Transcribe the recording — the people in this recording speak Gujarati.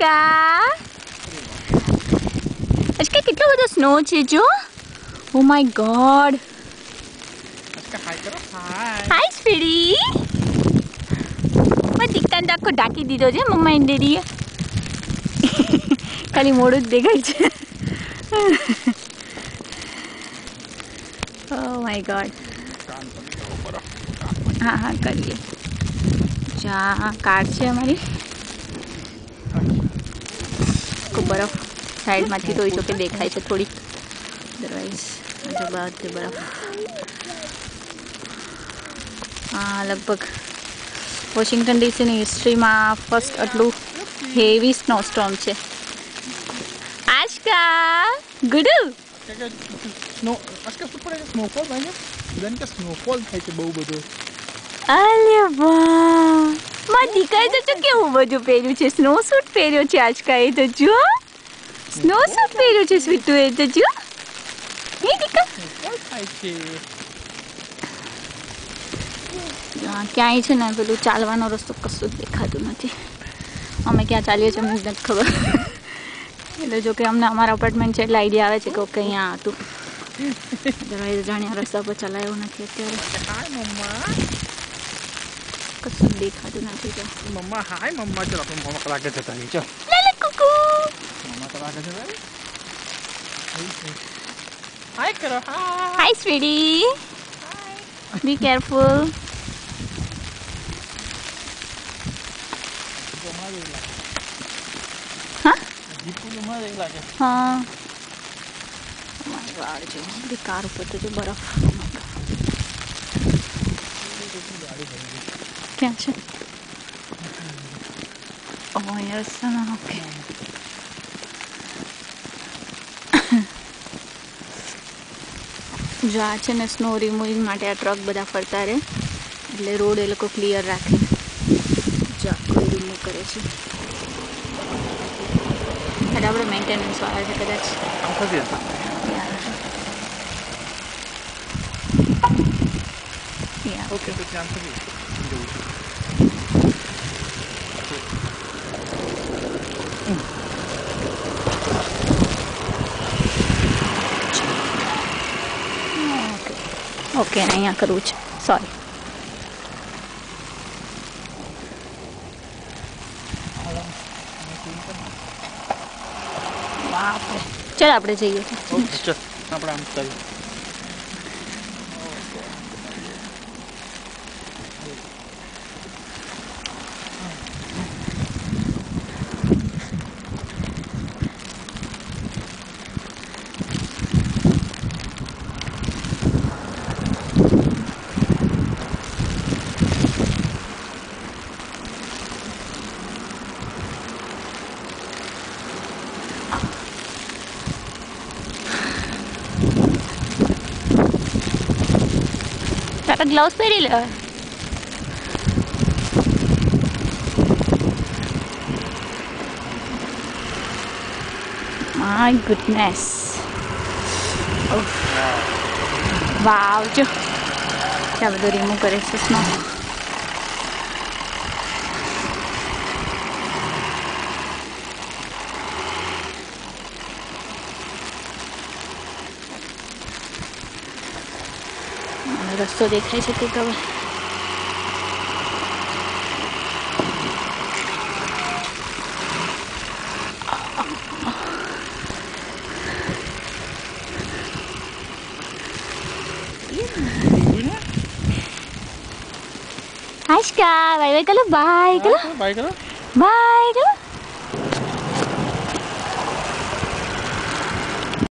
આશકા આશકા કેટલો બધો સ્નો છે જો ઓ માય ગોડ આશકા હાય કરો હાય સ્વીટી મેં દીકતાને આખો ઢાંકી દીધો છે મમ્મા એન્ડ ડેડીએ ખાલી મોડું જ દેખાય છે ઓ માય ગોડ हाँ हाँ करिए जहाँ कार है हमारी को बर्फ साइड में थी तो ये तो के देखा है थोड़ी अदरवाइज जो बात है बर्फ हाँ लगभग वॉशिंगटन डीसी ની હિસ્ટ્રીમાં ફર્સ્ટ આટલું હેવી સ્નોસ્ટોર્મ છે આશકા ગુડુ સ્નો આશકા શું પડે સ્નોફોલ થાય છે બધાને કે સ્નોફોલ થાય છે બહુ બધું અરે વાહ માં દીકરાએ તો કેવું બધું પહેર્યું છે સ્નો સૂટ પહેર્યો છે આજકાએ તો જો સ્નો સૂટ પહેર્યો છે સ્વીટુએ તો જો હે દીકરા સ્નોફોલ થાય છે ક્યાંય છે ને પેલું ચાલવાનો રસ્તો કશું જ દેખાતું નથી અમે ક્યાં ચાલીએ છીએ અમને જ નથી ખબર એટલે જો કે અમને અમારા અપાર્ટમેન્ટ છે એટલે આઈડિયા આવે છે કે ઓકે અહીંયા હતું અદરવાઇઝ જાણ્યા રસ્તા પર ચલાવ્યો નથી અત્યારે હાય મમ્મા કશું જ દેખાતું નથી તો મમ્મા હાય મમ્મા ચલો આપણે મમ્મા કલાકે જતા રહી ચલ લેલે કુકુ મમ્મા કલાકે જતા રહી હાય કરો હાય હાય સ્વીટી બી કેરફુલ हाँ हाँ जो कार ऊपर तो जो बर्फ क्या है ओह यार सना ओके जो आ છે ને સ્નો રિમૂવિંગ માટે આ ટ્રક બધા ફરતા રહે એટલે રોડ એ લોકો ક્લિયર રાખે જો કોઈ રિમૂવ કરે છે એટલે આપણે મેન્ટેનન્સ વાળા છે કદાચ આમ ખસી જતા ઓકે પછી આમ ખસી જવું ઓકે અહીંયા કરવું છે સોરી ચાલ આપણે જઈએ ઓકે ચલ આપણે આમ કરીએ ગ્લવ્સ પહેરી લે માય ગુડનેસ વાવ જો ત્યાં બધું રિમૂવ કરે છે સ્નો રસ્તો દેખાય છે કે ખબર આશકા બાય બાય કરો બાય કરો બાય કરો બાય કરો